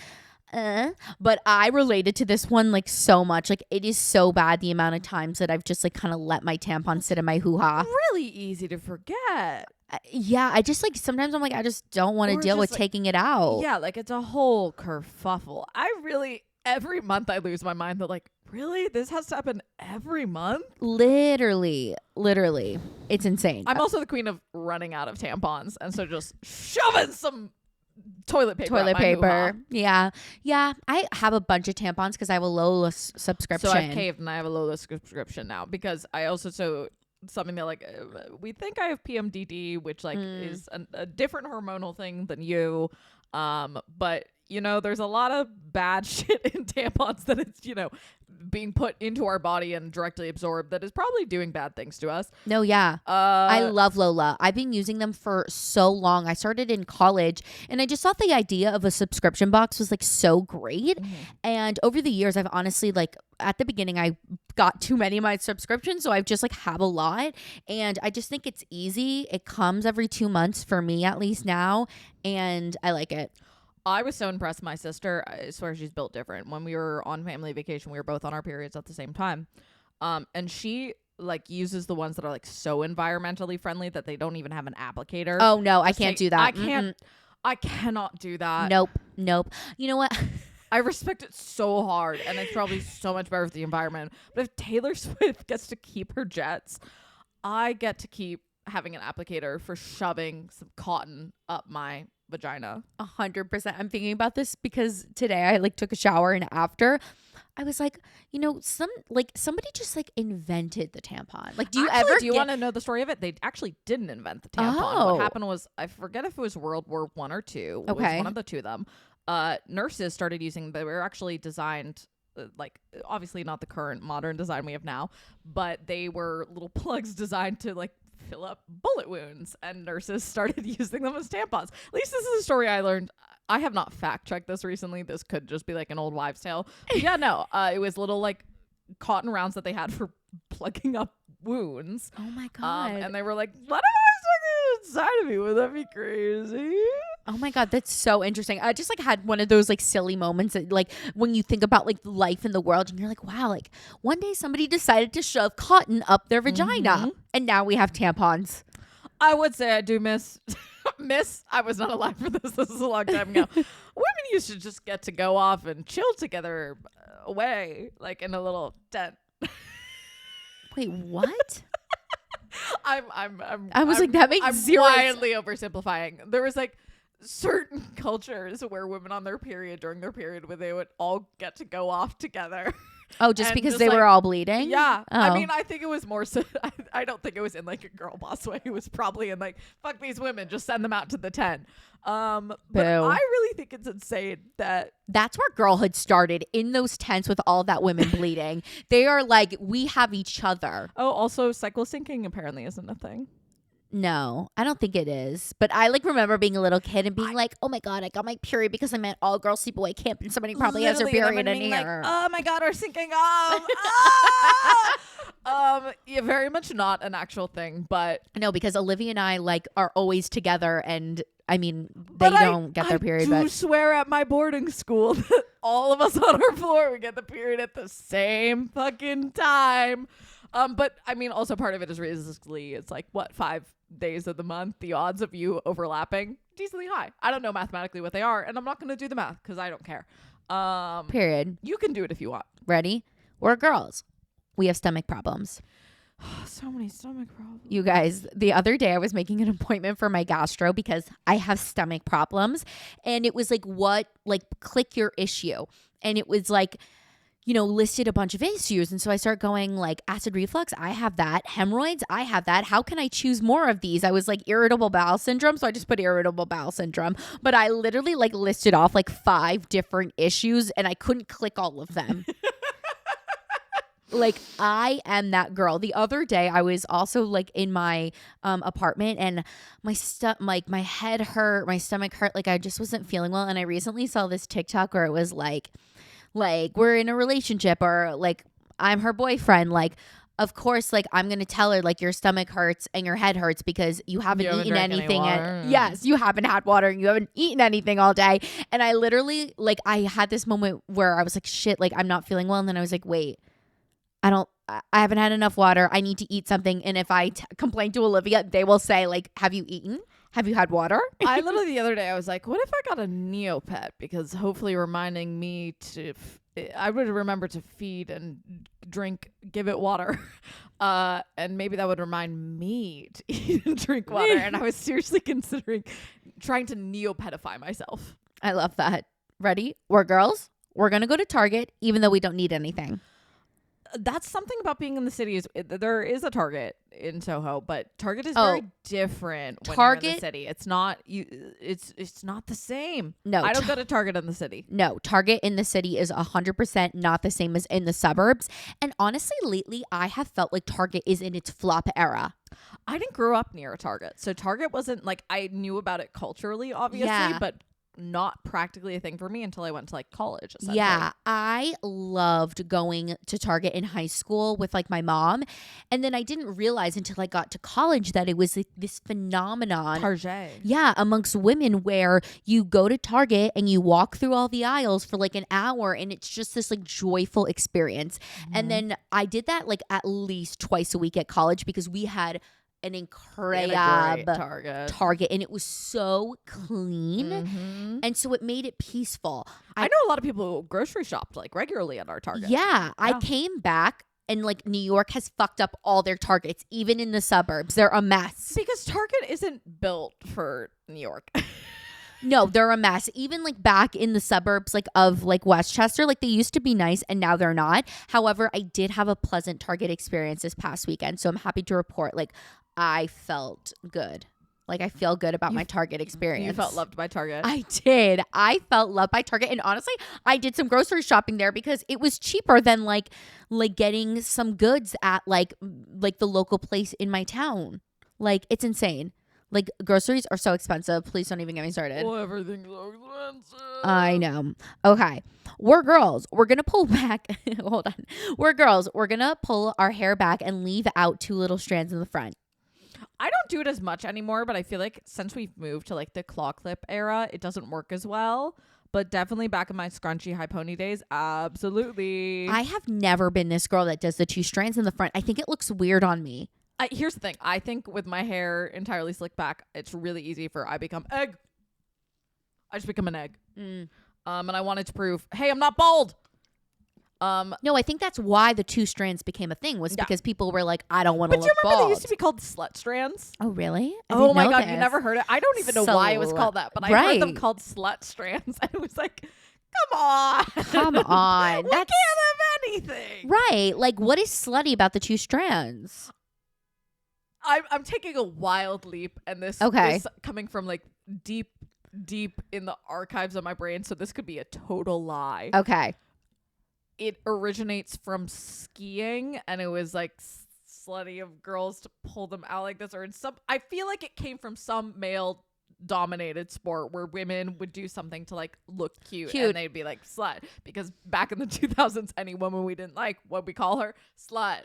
But I related to this one like so much. Like it is so bad the amount of times that I've just like kind of let my tampon sit in my hoo-ha. Really easy to forget. Yeah, I just like sometimes I'm like I just don't want to deal with like, taking it out. Yeah, like it's a whole kerfuffle. every month I lose my mind that like, really? This has to happen every month? Literally. It's insane. I'm also the queen of running out of tampons. And so just shoving some toilet paper. up my hoo-ha. Yeah. I have a bunch of tampons because I have a Lola subscription. So I've caved and I have a Lola subscription now because I also something that like we think I have PMDD, which like is a different hormonal thing than you. But you know, there's a lot of bad shit in tampons that it's, you know, being put into our body and directly absorbed that is probably doing bad things to us. No, yeah. I love Lola. I've been using them for so long. I started in college and I just thought the idea of a subscription box was like so great. And over the years, I've honestly like at the beginning, I got too many of my subscriptions. So I've just like have a lot. And I just think it's easy. It comes every 2 months for me, at least now. And I like it. I was so impressed with my sister. I swear she's built different. When we were on family vacation, we were both on our periods at the same time. And she like uses the ones that are like so environmentally friendly that they don't even have an applicator. Oh no, I can't do that. I cannot do that. Nope. You know what? I respect it so hard, and it's probably so much better for the environment. But if Taylor Swift gets to keep her jets, I get to keep having an applicator for shoving some cotton up my vagina. 100%. I'm thinking about this because today I like took a shower and after I was like, you know, somebody just like invented the tampon. Like, do you want to know the story of it? They actually didn't invent the tampon. Oh. What happened was, I forget if it was World War I or II. It was one of the two of them. Nurses started using. They were actually designed. Like obviously not the current modern design we have now, but they were little plugs designed to like fill up bullet wounds, and nurses started using them as tampons. At least this is a story I learned. I have not fact checked this recently. This could just be like an old wives' tale. But yeah, no, it was little like cotton rounds that they had for plugging up wounds. Oh my God. And they were like, what if I stuck this inside of me? Would that be crazy? Oh my God, that's so interesting. I just like had one of those like silly moments that, like when you think about like life in the world and you're like, wow, like one day somebody decided to shove cotton up their vagina and now we have tampons. I would say I do miss, I was not alive for this. This is a long time ago. Women used to just get to go off and chill together away, like in a little tent. Wait, what? I was like, that makes I'm zero wildly oversimplifying. There was like certain cultures where women on their period, during their period, where they would all get to go off together. Oh, just because they were all bleeding? Yeah. Oh. I mean, I think it was more so, I don't think it was in like a girl boss way. It was probably in like, fuck these women, just send them out to the tent. But I really think it's insane that that's where girlhood started, in those tents with all that women bleeding. They are like, we have each other. Oh, also cycle syncing apparently isn't a thing. No, I don't think it is. But I like remember being a little kid and being like, oh my God, I got my period because I'm at all girls sleepaway camp and somebody probably has their period in here. Like, oh my God, we're syncing up. Yeah, very much not an actual thing, but no, because Olivia and I like are always together, and I mean they don't get their period. I do swear at my boarding school that all of us on our floor we get the period at the same fucking time. But I mean, also part of it is realistically, it's like what, 5 days of the month, the odds of you overlapping decently high. I don't know mathematically what they are, and I'm not going to do the math because I don't care. Period. You can do it if you want. Ready? We're girls. We have stomach problems. So many stomach problems. You guys, the other day I was making an appointment for my gastro because I have stomach problems, and it was like, click your issue. And it was like, you know, listed a bunch of issues. And so I start going like acid reflux. I have that. Hemorrhoids. I have that. How can I choose more of these? I was like irritable bowel syndrome. So I just put irritable bowel syndrome. But I literally like listed off like 5 different issues and I couldn't click all of them. Like I am that girl. The other day I was also like in my apartment and my head hurt, my stomach hurt. Like I just wasn't feeling well. And I recently saw this TikTok where it was like we're in a relationship, or like I'm her boyfriend. Like, of course, like I'm going to tell her like your stomach hurts and your head hurts because you haven't eaten anything. Yes, you haven't had water and you haven't eaten anything all day. And I literally like I had this moment where I was like, shit, like I'm not feeling well. And then I was like, wait, I haven't had enough water. I need to eat something. And if I complain to Olivia, they will say like, have you eaten? Have you had water? I literally the other day I was like, what if I got a Neopet? Because hopefully reminding me to I would remember to feed and drink, give it water. And maybe that would remind me to eat and drink water. And I was seriously considering trying to Neopetify myself. I love that. Ready? We're girls. We're going to go to Target even though we don't need anything. That's something about being in the city is there is a Target in Soho, but Target is very different when you're in the city. It's not it's not the same. No, I don't go to Target in the city. No, Target in the city is 100% not the same as in the suburbs. And honestly, lately I have felt like Target is in its flop era. I didn't grow up near a Target, so Target wasn't like I knew about it culturally, obviously, but not practically a thing for me until I went to like college. Yeah, I loved going to Target in high school with like my mom, and then I didn't realize until I got to college that it was like, this phenomenon. Target. Yeah, amongst women where you go to Target and you walk through all the aisles for like an hour, and it's just this like joyful experience. Mm-hmm. And then I did that like at least twice a week at college because we had an incredible Target, and it was so clean, and so it made it peaceful. I know a lot of people who grocery shopped like regularly at our Target. Yeah, I came back and like New York has fucked up all their Targets, even in the suburbs. They're a mess because Target isn't built for New York. No, they're a mess. Even like back in the suburbs like of like Westchester, like they used to be nice and now they're not. However, I did have a pleasant Target experience this past weekend, so I'm happy to report like I felt good. Like I feel good about my Target experience. You felt loved by Target. I did. I felt loved by Target, and honestly, I did some grocery shopping there because it was cheaper than like getting some goods at like the local place in my town. Like it's insane. Like groceries are so expensive. Please don't even get me started. Well, everything's so expensive. I know. Okay. We're girls. We're going to pull back. Hold on. We're girls. We're going to pull our hair back and leave out 2 little strands in the front. I don't do it as much anymore, but I feel like since we've moved to like the claw clip era, it doesn't work as well. But definitely back in my scrunchy high pony days, absolutely. I have never been this girl that does the 2 strands in the front. I think it looks weird on me. Here's the thing. I think with my hair entirely slicked back, it's really easy for I become egg. I just become an egg. And I wanted to prove, hey, I'm not bald. No, I think that's why the 2 strands became a thing was because people were like, I don't want to look bald. But do you remember they used to be called slut strands? Oh, really? Oh my God, you never heard it? I don't even know why it was called that, but I heard them called slut strands. And it was like, come on. Come on. We can't have anything. Right. Like, what is slutty about the 2 strands? I'm taking a wild leap, and this is coming from like deep in the archives of my brain, so this could be a total lie. Okay. It originates from skiing, and it was like slutty of girls to pull them out like this, or in some. I feel like it came from some male dominated sport where women would do something to like look cute and they'd be like slut, because back in the 2000s any woman we didn't like, what we call her, slut.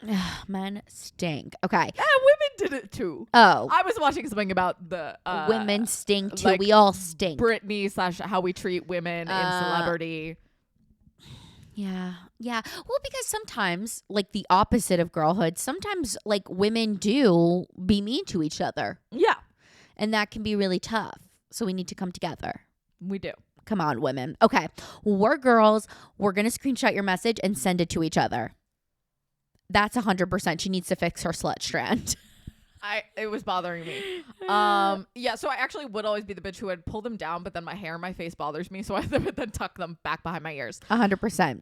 Men stink. Okay. Yeah, women did it too. Oh, I was watching something about the women stink too. Like we all stink. Britney / how we treat women in celebrity. Yeah. Well, because sometimes like the opposite of girlhood, sometimes like women do be mean to each other. Yeah. And that can be really tough. So we need to come together. We do. Come on, women. Okay. We're girls. We're going to screenshot your message and send it to each other. That's 100%. She needs to fix her slut strand. It was bothering me. Yeah, so I actually would always be the bitch who would pull them down, but then my hair and my face bothers me, so I would then tuck them back behind my ears. 100%.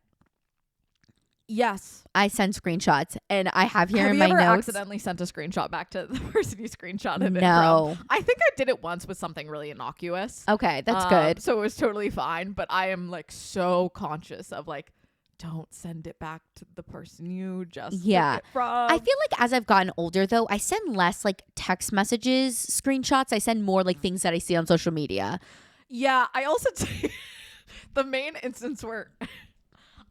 Yes. I send screenshots, and I have here in my notes. Have you ever accidentally sent a screenshot back to the person you screenshotted it from? I think I did it once with something really innocuous. Okay, that's good. So it was totally fine, but I am like so conscious of like, don't send it back to the person you just took it from. I feel like as I've gotten older, though, I send less like text messages, screenshots. I send more like things that I see on social media. Yeah, I also the main instance where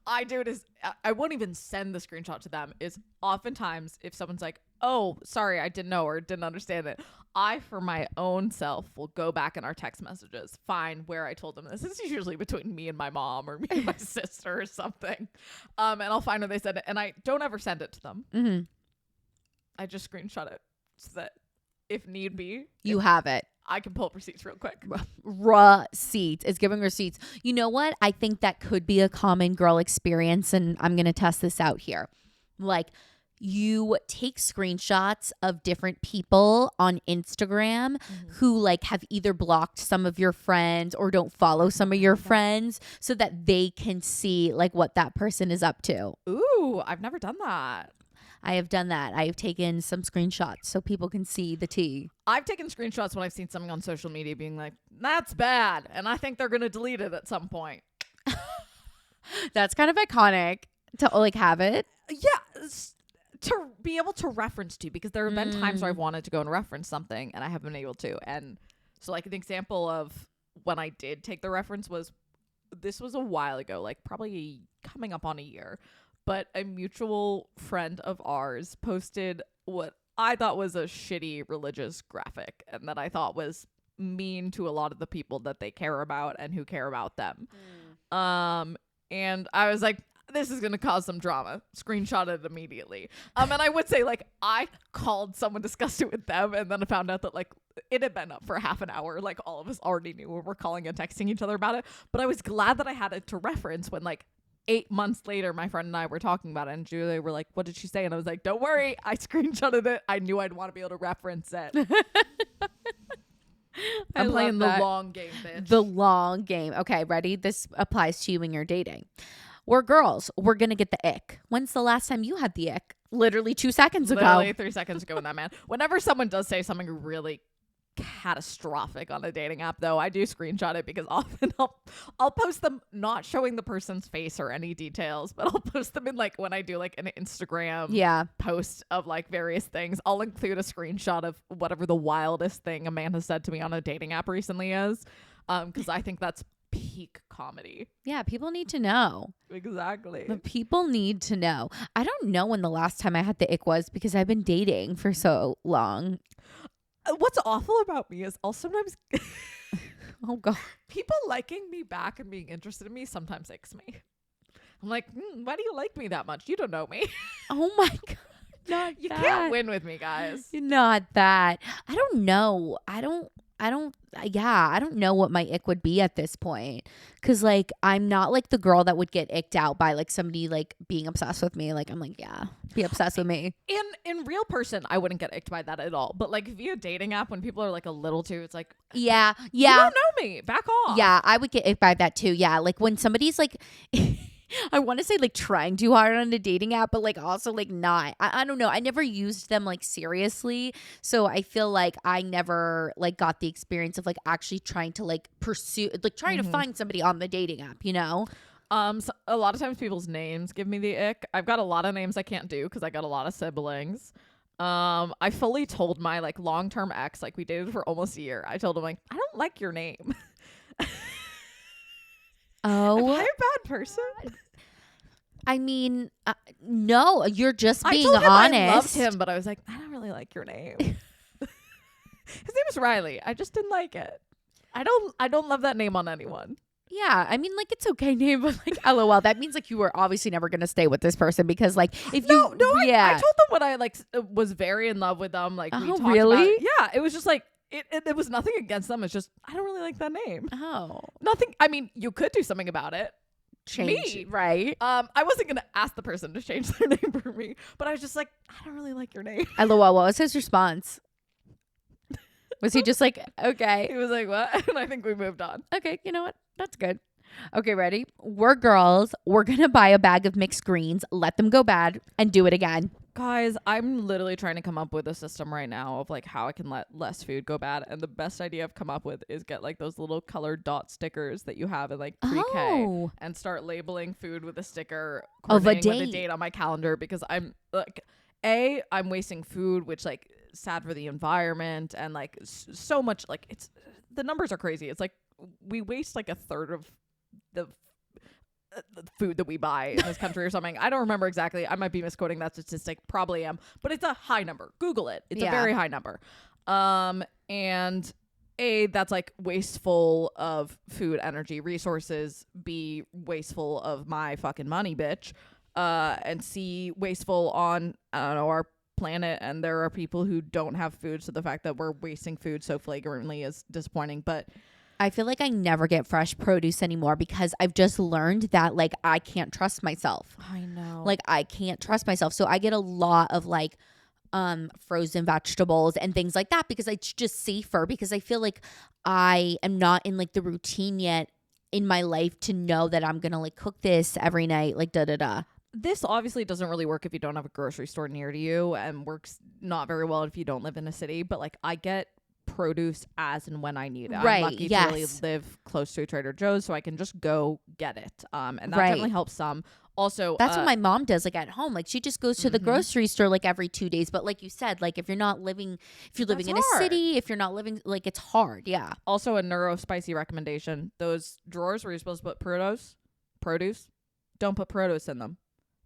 I do it is I won't even send the screenshot to them. Is oftentimes if someone's like, oh, sorry, I didn't know or didn't understand it, I, for my own self, will go back in our text messages, find where I told them this. This is usually between me and my mom or me and my sister or something. And I'll find where they said it. And I don't ever send it to them. Mm-hmm. I just screenshot it so that if need be. You have it. I can pull up receipts real quick. Receipts. It's giving receipts. You know what? I think that could be a common girl experience, and I'm going to test this out here. Like, you take screenshots of different people on Instagram who like have either blocked some of your friends or don't follow some of your friends so that they can see like what that person is up to. Ooh, I've never done that. I have done that. I have taken some screenshots so people can see the tea. I've taken screenshots when I've seen something on social media being like, that's bad. And I think they're going to delete it at some point. That's kind of iconic to like have it. Yeah. To be able to reference to, because there have been times where I've wanted to go and reference something and I haven't been able to. And so like an example of when I did take the reference was, this was a while ago, like probably coming up on a year, but a mutual friend of ours posted what I thought was a shitty religious graphic and that I thought was mean to a lot of the people that they care about and who care about them. And I was like, this is going to cause some drama. Screenshot it immediately. And I would say, like, I called someone, discussed it with them, and then I found out that, like, it had been up for half an hour. Like, all of us already knew we were calling and texting each other about it. But I was glad that I had it to reference when, like, 8 months later, my friend and I were talking about it, and Julia were like, what did she say? And I was like, don't worry. I screenshotted it. I knew I'd want to be able to reference it. I'm playing the long game, bitch. The long game. Okay, ready? This applies to you when you're dating. We're girls. We're going to get the ick. When's the last time you had the ick? Literally 2 seconds ago. Literally 3 seconds ago with that man. Whenever someone does say something really catastrophic on a dating app, though, I do screenshot it because often I'll post them not showing the person's face or any details, but I'll post them in like when I do like an Instagram post of like various things. I'll include a screenshot of whatever the wildest thing a man has said to me on a dating app recently is, because I think that's peak comedy. Yeah, people need to know. Exactly. The people need to know. I don't know when the last time I had the ick was because I've been dating for so long. What's awful about me is I'll sometimes oh god, people liking me back and being interested in me sometimes icks me. I'm like, why do you like me that much? You don't know me. Oh my god. Not you that. Can't win with me, guys. Not that. I don't know. I don't know what my ick would be at this point. Cause like, I'm not like the girl that would get icked out by like somebody like being obsessed with me. Like, I'm like, yeah, be obsessed with me. In real person, I wouldn't get icked by that at all. But like via dating app, when people are like a little too, it's like, yeah. You don't know me. Back off. Yeah, I would get icked by that too. Yeah. Like when somebody's like, I want to say like trying too hard on a dating app, but like also like not. I don't know. I never used them like seriously. So I feel like I never like got the experience of like actually trying to like pursue, like trying to find somebody on the dating app, you know? So a lot of times people's names give me the ick. I've got a lot of names I can't do because I got a lot of siblings. I fully told my like long-term ex, like we dated for almost a year. I told him like, I don't like your name. Oh, am I a bad person? I mean, no, you're just being honest. I loved honest. him, but I was like, I don't really like your name. His name was Riley. I just didn't like it. I don't love that name on anyone. Yeah, I mean, like it's okay name, but like, lol. That means like you were obviously never gonna stay with this person because like if you, I told them when I like was very in love with them. Like, we talked really? about, yeah, it was just like. It was nothing against them. It's just, I don't really like that name. Oh. Nothing. I mean, you could do something about it. Change. Me. Right. I wasn't going to ask the person to change their name for me, but I was just like, I don't really like your name. LOL. What was his response? Was he just like, okay? He was like, what? And I think we moved on. Okay, you know what? That's good. Okay, ready? We're girls. We're going to buy a bag of mixed greens, let them go bad, and do it again. Guys, I'm literally trying to come up with a system right now of like how I can let less food go bad. And the best idea I've come up with is get like those little colored dot stickers that you have in like pre-K and start labeling food with a sticker of a date. With a date on my calendar, because I'm like, I'm wasting food, which like sad for the environment, and like so much, like it's, the numbers are crazy. It's like we waste like a third of the food that we buy in this country or something. I don't remember exactly. I might be misquoting that statistic. Probably am. But it's a high number. Google it. It's a very high number. And A, that's like wasteful of food, energy, resources. B, wasteful of my fucking money, bitch. And C, wasteful on, I don't know, our planet, and there are people who don't have food. So the fact that we're wasting food so flagrantly is disappointing. But I feel like I never get fresh produce anymore because I've just learned that like I can't trust myself. I know. Like I can't trust myself. So I get a lot of like frozen vegetables and things like that because it's just safer, because I feel like I am not in like the routine yet in my life to know that I'm gonna like cook this every night, like This obviously doesn't really work if you don't have a grocery store near to you, and works not very well if you don't live in a city. But like I get produce as and when I need it. Right, I'm lucky to really live close to a Trader Joe's, so I can just go get it. And that Right. definitely helps some. Also, That's what my mom does like at home. Like she just goes to the grocery store like every 2 days. But like you said, like if you're living That's in a hard. city, if you're not living, like it's hard. Yeah. Also a neuro spicy recommendation. Those drawers where you're supposed to put produce, don't put produce in them.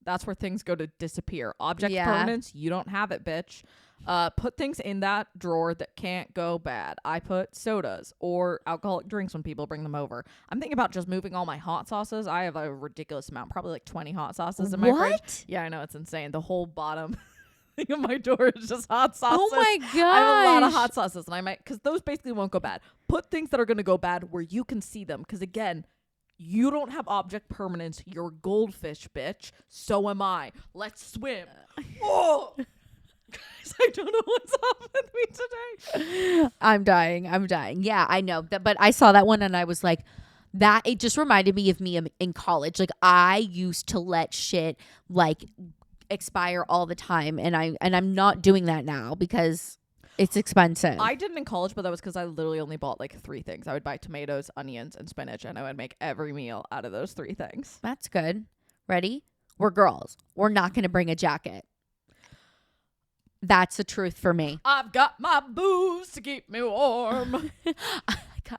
That's where things go to disappear. Object permanence, you don't have it, bitch. Put things in that drawer that can't go bad. I put sodas or alcoholic drinks when people bring them over. I'm thinking about just moving all my hot sauces. I have a ridiculous amount, probably like 20 hot sauces in my fridge. Yeah, I know, it's insane. The whole bottom thing of my door is just hot sauces. Oh my gosh. I have a lot of hot sauces, and I might, because those basically won't go bad. Put things that are going to go bad where you can see them, because again, you don't have object permanence. You're a goldfish, bitch. So am I. Let's swim. Oh! Guys, I don't know what's up with me today. I'm dying. Yeah, I know that, but I saw that one and I was like, that it just reminded me of me in college. Like I used to let shit like expire all the time, and I'm not doing that now because it's expensive. I didn't in college, but that was because I literally only bought like 3 things. I would buy tomatoes, onions, and spinach, and I would make every meal out of those 3 things. That's good. Ready? We're girls. We're not going to bring a jacket. That's the truth for me. I've got my booze to keep me warm.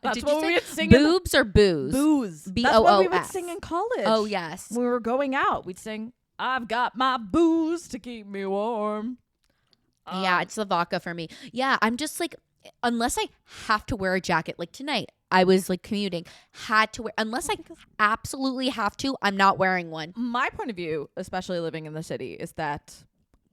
That's Did what you we say would sing. boobs or booze? Booze. B-O-O-S. That's what we would sing in college. Oh, yes. When we were going out, we'd sing, I've got my booze to keep me warm. Yeah, it's the vodka for me. Yeah, I'm just like, unless I have to wear a jacket, like tonight, I was like commuting, had to wear, unless I absolutely have to, I'm not wearing one. My point of view, especially living in the city, is that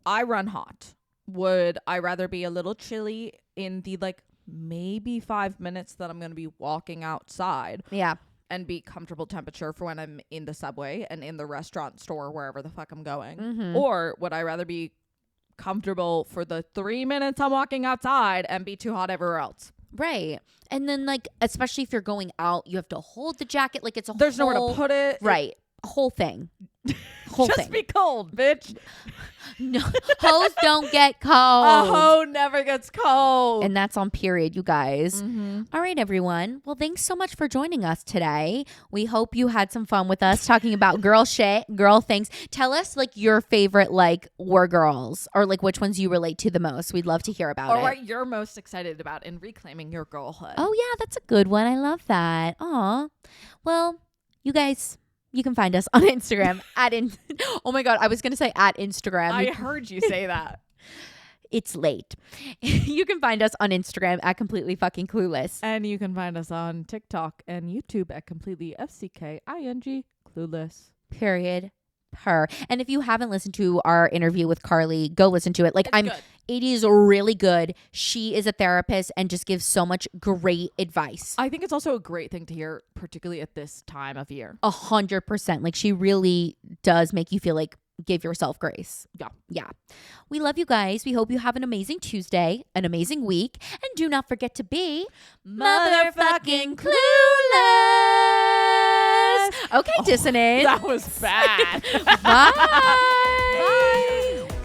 I run hot. Would I rather be a little chilly in the like maybe 5 minutes that I'm going to be walking outside? Yeah. And be comfortable temperature for when I'm in the subway and in the restaurant, store, wherever the fuck I'm going? Mm-hmm. Or would I rather be comfortable for the 3 minutes I'm walking outside and be too hot everywhere else? Right. And then like, especially if you're going out, you have to hold the jacket. Like it's There's nowhere to put it. Right. A whole thing. Whole Just thing. be cold, bitch. No, hoes don't get cold. A hoe never gets cold. And that's on period, you guys. Mm-hmm. All right, everyone. Well, thanks so much for joining us today. We hope you had some fun with us talking about girl shit, girl things. Tell us like your favorite like war girls, or like which ones you relate to the most. We'd love to hear about Or it. what you're most excited about in reclaiming your girlhood. Oh yeah, that's a good one. I love that. Aw. Well, you guys, you can find us on Instagram oh my God, I was going to say at Instagram. I heard you say that. It's late. You can find us on Instagram at completely fucking clueless. And you can find us on TikTok and YouTube at completely FCKING clueless. Period. Per. And if you haven't listened to our interview with Carly, go listen to it. Like It's good. It is really good. She is a therapist and just gives so much great advice. I think it's also a great thing to hear, particularly at this time of year. 100%. Like she really does make you feel like give yourself grace. Yeah. Yeah. We love you guys. We hope you have an amazing Tuesday, an amazing week. And do not forget to be motherfucking clueless. Okay, dissonance. That was bad. Bye. Bye.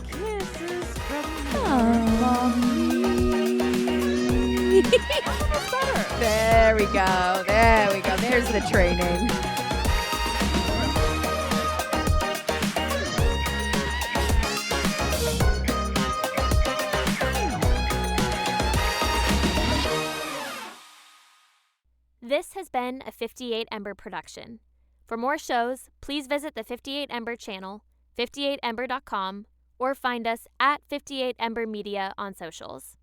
Kisses from There we go. There's the training. This has been a 58 Ember production. For more shows, please visit the 58 Ember channel, 58ember.com, or find us at 58 Ember Media on socials.